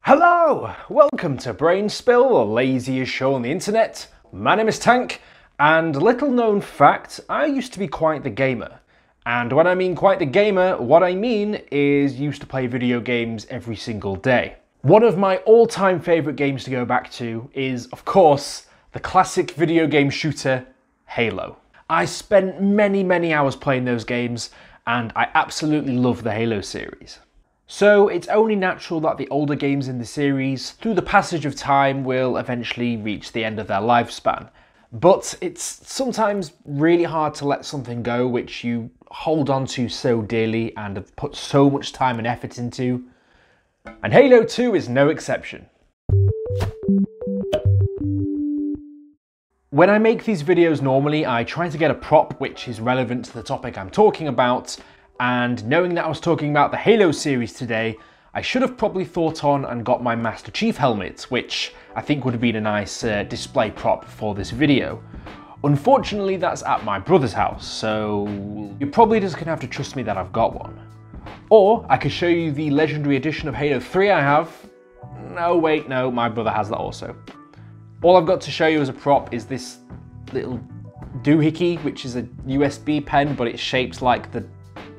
Hello! Welcome to Brain Spill, the laziest show on the internet. My name is Tank, and little known fact, I used to be quite the gamer. And when I mean quite the gamer, what I mean is used to play video games every single day. One of my all-time favourite games to go back to is, of course, the classic video game shooter, Halo. I spent many hours playing those games, and I absolutely love the Halo series. So it's only natural that the older games in the series, through the passage of time, will eventually reach the end of their lifespan. But it's sometimes really hard to let something go which you hold on to so dearly and have put so much time and effort into. And Halo 2 is no exception. When I make these videos normally, I try to get a prop which is relevant to the topic I'm talking about. And knowing that I was talking about the Halo series today, I should have probably thought on and got my Master Chief helmet, which I think would have been a nice display prop for this video. Unfortunately, that's at my brother's house, so you're probably just gonna have to trust me that I've got one. Or I could show you the legendary edition of Halo 3 I have. No, wait, no, my brother has that also. All I've got to show you as a prop is this little doohickey, which is a USB pen, but it's shaped like the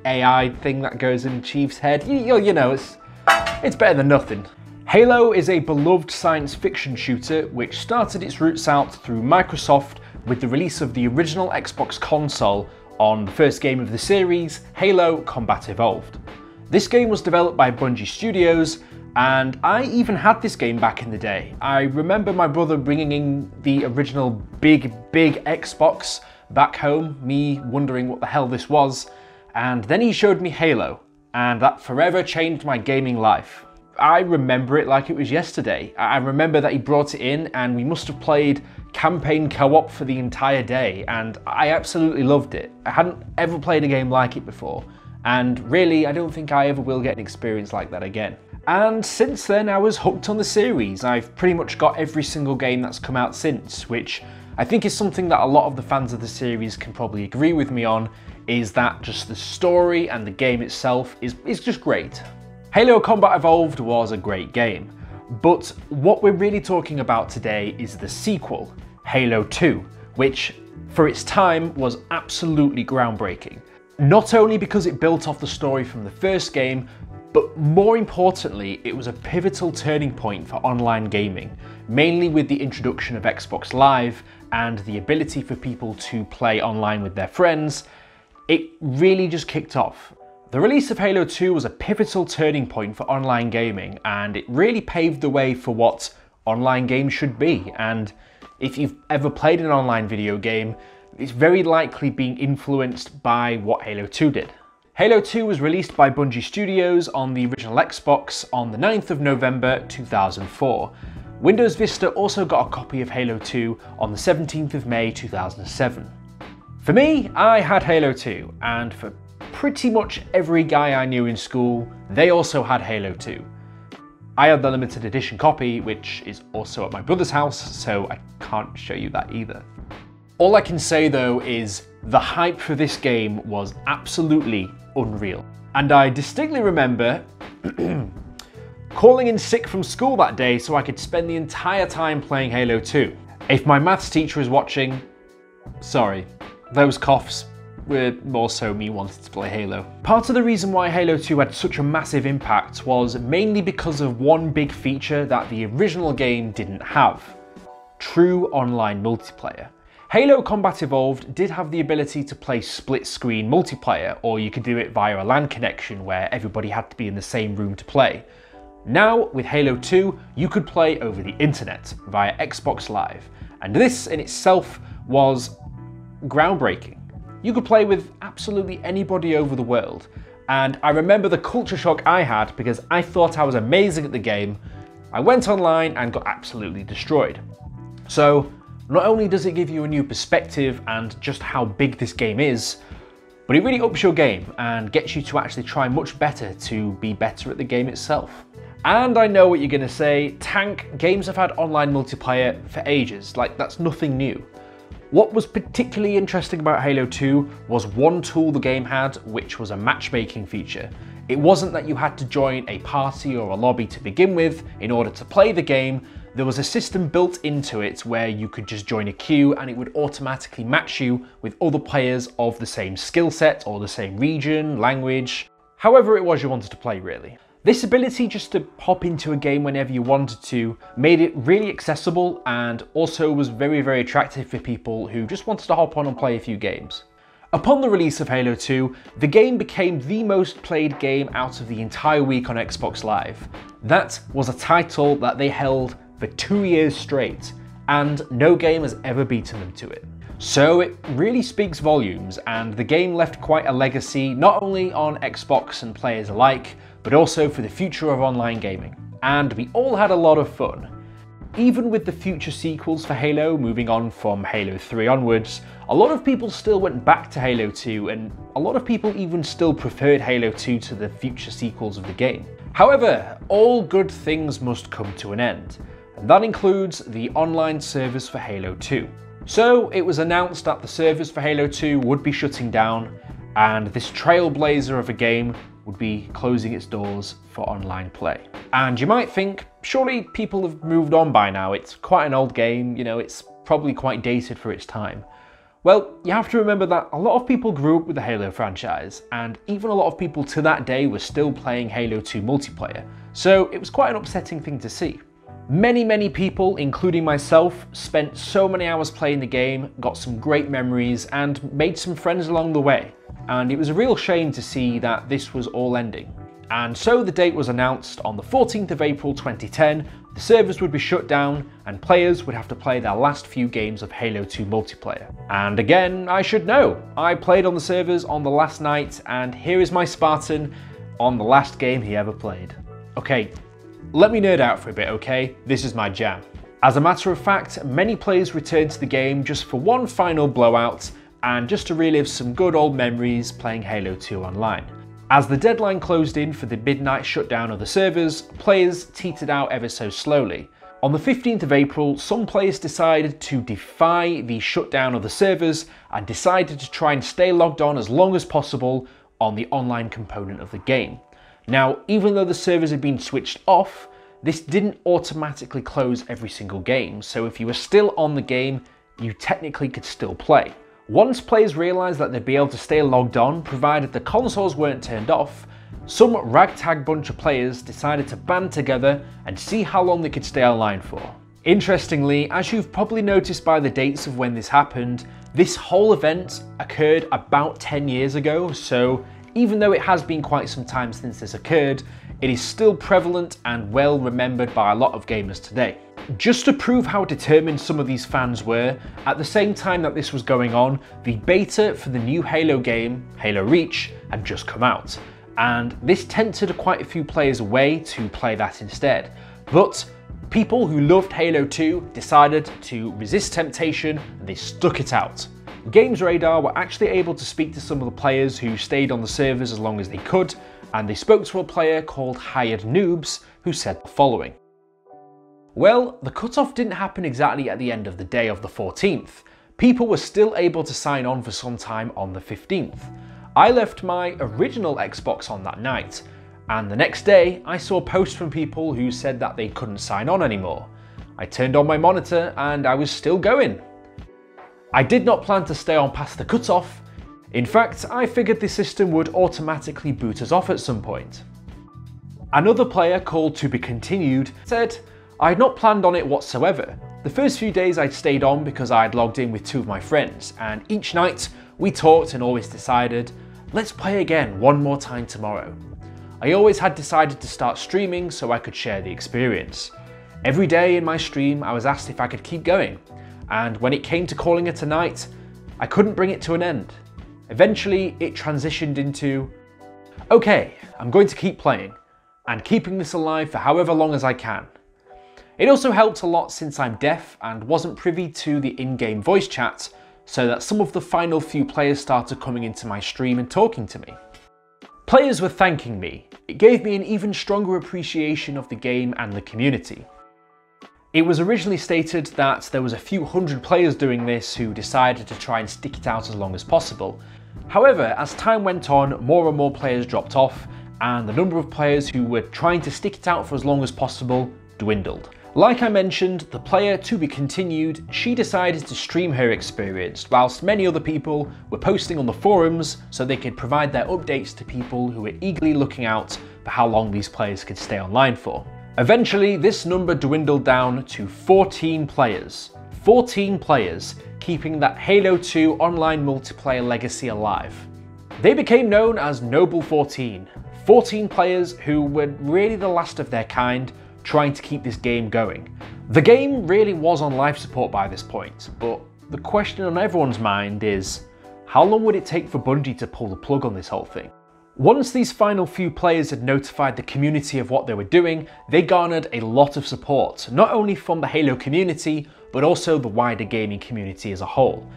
AI thing that goes in Chief's head. You know, it's better than nothing. Halo is a beloved science fiction shooter which started its roots out through Microsoft with the release of the original Xbox console on the first game of the series, Halo Combat Evolved. This game was developed by Bungie Studios, and I even had this game back in the day. I remember my brother bringing in the original big Xbox back home, me wondering what the hell this was. And then he showed me Halo, and that forever changed my gaming life. I remember it like it was yesterday. I remember that he brought it in and we must have played campaign co-op for the entire day, and I absolutely loved it. I hadn't ever played a game like it before, and really I don't think I ever will get an experience like that again. And since then I was hooked on the series. I've pretty much got every single game that's come out since, which I think is something that a lot of the fans of the series can probably agree with me on, is that just the story and the game itself is just great. Halo Combat Evolved was a great game, but what we're really talking about today is the sequel, Halo 2, which for its time was absolutely groundbreaking. Not only because it built off the story from the first game, but more importantly, it was a pivotal turning point for online gaming, mainly with the introduction of Xbox Live and the ability for people to play online with their friends. It really just kicked off. The release of Halo 2 was a pivotal turning point for online gaming, and it really paved the way for what online games should be. And if you've ever played an online video game, it's very likely being influenced by what Halo 2 did. Halo 2 was released by Bungie Studios on the original Xbox on the 9th of November 2004. Windows Vista also got a copy of Halo 2 on the 17th of May 2007. For me, I had Halo 2, and for pretty much every guy I knew in school, they also had Halo 2. I had the limited edition copy, which is also at my brother's house, so I can't show you that either. All I can say though is the hype for this game was absolutely unreal. And I distinctly remember calling in sick from school that day so I could spend the entire time playing Halo 2. If my maths teacher is watching, sorry. Those coughs were more so me wanting to play Halo. Part of the reason why Halo 2 had such a massive impact was mainly because of one big feature that the original game didn't have: true online multiplayer. Halo Combat Evolved did have the ability to play split-screen multiplayer, or you could do it via a LAN connection where everybody had to be in the same room to play. Now, with Halo 2, you could play over the internet via Xbox Live, and this in itself was groundbreaking. You could play with absolutely anybody over the world, and I remember the culture shock I had because I thought I was amazing at the game. I went online and got absolutely destroyed. So not only does it give you a new perspective and just how big this game is, but it really ups your game and gets you to actually try much better to be better at the game itself. And I know what you're gonna say, Tank, games have had online multiplayer for ages, like that's nothing new. What was particularly interesting about Halo 2 was one tool the game had, which was a matchmaking feature. It wasn't that you had to join a party or a lobby to begin with in order to play the game. There was a system built into it where you could just join a queue and it would automatically match you with other players of the same skill set or the same region, language, however it was you wanted to play really. This ability just to hop into a game whenever you wanted to made it really accessible and also was very, very attractive for people who just wanted to hop on and play a few games. Upon the release of Halo 2, the game became the most played game out of the entire week on Xbox Live. That was a title that they held for 2 years straight, and no game has ever beaten them to it. So it really speaks volumes, and the game left quite a legacy not only on Xbox and players alike, but also for the future of online gaming. And we all had a lot of fun. Even with the future sequels for Halo moving on from Halo 3 onwards, a lot of people still went back to Halo 2, and a lot of people even still preferred Halo 2 to the future sequels of the game. However, all good things must come to an end, and that includes the online servers for Halo 2. So it was announced that the servers for Halo 2 would be shutting down, and this trailblazer of a game would be closing its doors for online play. And you might think, surely people have moved on by now, it's quite an old game, you know, it's probably quite dated for its time. Well, you have to remember that a lot of people grew up with the Halo franchise, and even a lot of people to that day were still playing Halo 2 multiplayer, so it was quite an upsetting thing to see. Many people, including myself, spent so many hours playing the game, got some great memories, and made some friends along the way. And it was a real shame to see that this was all ending. And so the date was announced on the 14th of April 2010, the servers would be shut down and players would have to play their last few games of Halo 2 multiplayer. And again, I should know, I played on the servers on the last night, and here is my Spartan on the last game he ever played. Okay, let me nerd out for a bit, okay? This is my jam. As a matter of fact, many players returned to the game just for one final blowout and just to relive some good old memories playing Halo 2 online. As the deadline closed in for the midnight shutdown of the servers, players teetered out ever so slowly. On the 15th of April, some players decided to defy the shutdown of the servers and decided to try and stay logged on as long as possible on the online component of the game. Now, even though the servers had been switched off, this didn't automatically close every single game, so if you were still on the game, you technically could still play. Once players realised that they'd be able to stay logged on, provided the consoles weren't turned off, some ragtag bunch of players decided to band together and see how long they could stay online for. Interestingly, as you've probably noticed by the dates of when this happened, this whole event occurred about 10 years ago, so even though it has been quite some time since this occurred, it is still prevalent and well remembered by a lot of gamers today. Just to prove how determined some of these fans were, at the same time that this was going on, the beta for the new Halo game, Halo Reach, had just come out. And this tempted quite a few players away to play that instead. But people who loved Halo 2 decided to resist temptation and they stuck it out. Games Radar were actually able to speak to some of the players who stayed on the servers as long as they could, and they spoke to a player called Hired Noobs who said the following. Well, the cutoff didn't happen exactly at the end of the day of the 14th. People were still able to sign on for some time on the 15th. I left my original Xbox on that night, and the next day I saw posts from people who said that they couldn't sign on anymore. I turned on my monitor and I was still going. I did not plan to stay on past the cutoff. In fact, I figured the system would automatically boot us off at some point. Another player called To Be Continued said, I had not planned on it whatsoever. The first few days I'd stayed on because I had logged in with two of my friends, and each night we talked and always decided, let's play again one more time tomorrow. I always had decided to start streaming so I could share the experience. Every day in my stream I was asked if I could keep going, and when it came to calling it a night, I couldn't bring it to an end. Eventually it transitioned into, okay, I'm going to keep playing, and keeping this alive for however long as I can. It also helped a lot since I'm deaf and wasn't privy to the in-game voice chat, so that some of the final few players started coming into my stream and talking to me. Players were thanking me. It gave me an even stronger appreciation of the game and the community. It was originally stated that there was a few hundred players doing this who decided to try and stick it out as long as possible. However, as time went on, more and more players dropped off, and the number of players who were trying to stick it out for as long as possible dwindled. Like I mentioned, the player to be continued, she decided to stream her experience, whilst many other people were posting on the forums so they could provide their updates to people who were eagerly looking out for how long these players could stay online for. Eventually, this number dwindled down to 14 players. 14 players, keeping that Halo 2 online multiplayer legacy alive. They became known as Noble 14. 14 players who were really the last of their kind, trying to keep this game going. The game really was on life support by this point, but the question on everyone's mind is, how long would it take for Bungie to pull the plug on this whole thing? Once these final few players had notified the community of what they were doing, they garnered a lot of support, not only from the Halo community, but also the wider gaming community as a whole.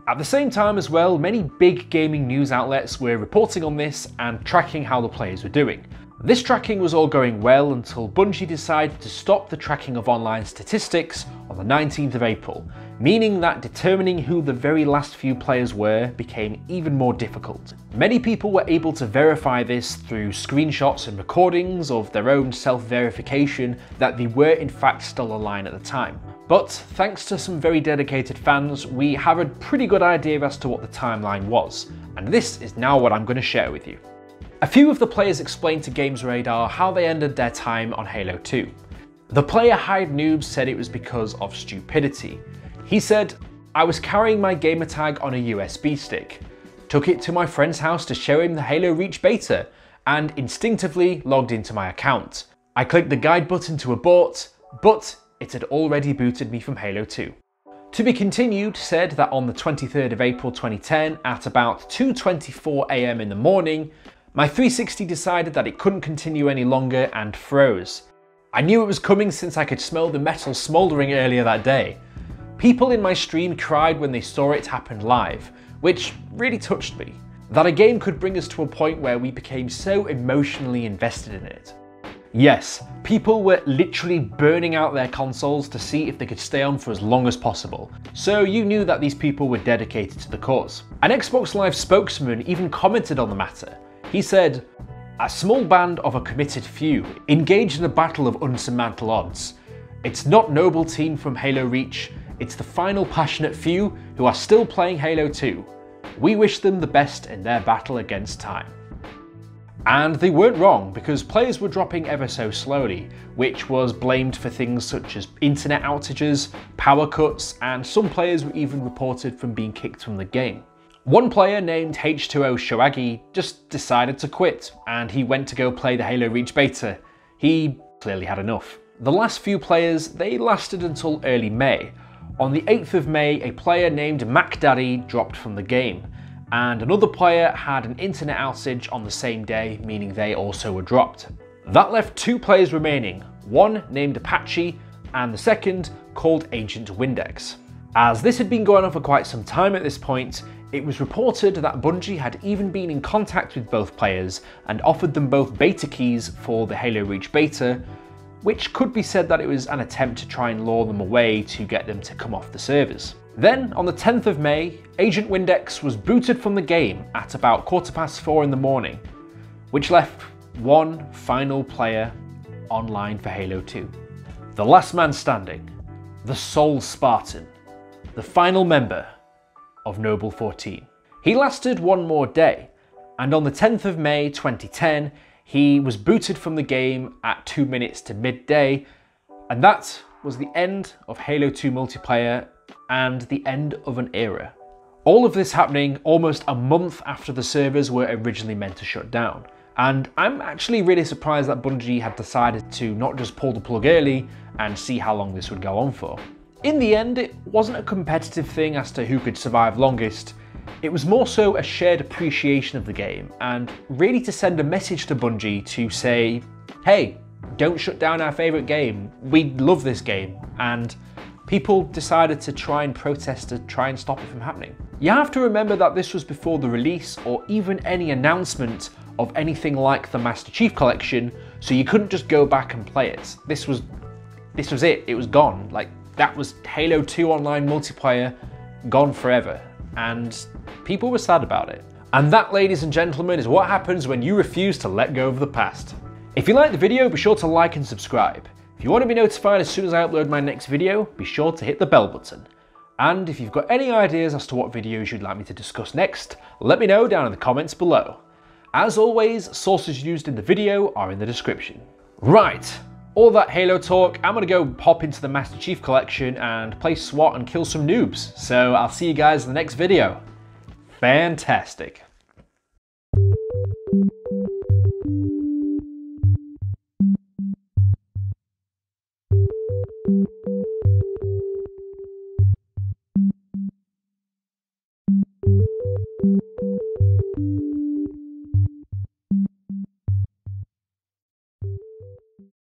At the same time as well, many big gaming news outlets were reporting on this and tracking how the players were doing. This tracking was all going well until Bungie decided to stop the tracking of online statistics on the 19th of April, meaning that determining who the very last few players were became even more difficult. Many people were able to verify this through screenshots and recordings of their own self-verification that they were in fact still online at the time. But thanks to some very dedicated fans, we have a pretty good idea as to what the timeline was, and this is now what I'm going to share with you. A few of the players explained to GamesRadar how they ended their time on Halo 2. The player Hyde Noobs said it was because of stupidity. He said, "I was carrying my gamertag on a USB stick, took it to my friend's house to show him the Halo Reach beta, and instinctively logged into my account. I clicked the guide button to abort, but it had already booted me from Halo 2. To be continued said that on the 23rd of April 2010 at about 2:24 AM in the morning, my 360 decided that it couldn't continue any longer and froze. I knew it was coming since I could smell the metal smouldering earlier that day. People in my stream cried when they saw it happen live, which really touched me. That a game could bring us to a point where we became so emotionally invested in it. Yes, people were literally burning out their consoles to see if they could stay on for as long as possible, so you knew that these people were dedicated to the cause. An Xbox Live spokesman even commented on the matter. He said, "A small band of a committed few engaged in a battle of unsurmountable odds. It's not Noble Team from Halo Reach, it's the final passionate few who are still playing Halo 2. We wish them the best in their battle against time." And they weren't wrong, because players were dropping ever so slowly, which was blamed for things such as internet outages, power cuts, and some players were even reported from being kicked from the game. One player named H2O Shoagi just decided to quit, and he went to go play the Halo Reach beta. He clearly had enough. The last few players, they lasted until early May. On the 8th of May, a player named MacDaddy dropped from the game, and another player had an internet outage on the same day, meaning they also were dropped. That left two players remaining, one named Apache, and the second called Agent Windex. As this had been going on for quite some time at this point, it was reported that Bungie had even been in contact with both players and offered them both beta keys for the Halo Reach beta, which could be said that it was an attempt to try and lure them away to get them to come off the servers. Then, on the 10th of May, Agent Windex was booted from the game at about 4:15 in the morning, which left one final player online for Halo 2. The last man standing, the sole Spartan, the final member of Noble 14. He lasted one more day, and on the 10th of May 2010, he was booted from the game at 2 minutes to midday, and that was the end of Halo 2 multiplayer and the end of an era. All of this happening almost a month after the servers were originally meant to shut down. And I'm actually really surprised that Bungie had decided to not just pull the plug early and see how long this would go on for. In the end, it wasn't a competitive thing as to who could survive longest. It was more so a shared appreciation of the game, and really to send a message to Bungie to say, hey, don't shut down our favourite game, we love this game, and people decided to try and protest to try and stop it from happening. You have to remember that this was before the release or even any announcement of anything like the Master Chief Collection, so you couldn't just go back and play it. This was it, it was gone. Like, that was Halo 2 online multiplayer gone forever, and people were sad about it. And that, ladies and gentlemen, is what happens when you refuse to let go of the past. If you liked the video, be sure to like and subscribe. If you want to be notified as soon as I upload my next video, be sure to hit the bell button. And if you've got any ideas as to what videos you'd like me to discuss next, let me know down in the comments below. As always, sources used in the video are in the description. Right, all that Halo talk, I'm gonna go hop into the Master Chief Collection and play SWAT and kill some noobs. So I'll see you guys in the next video. Fantastic.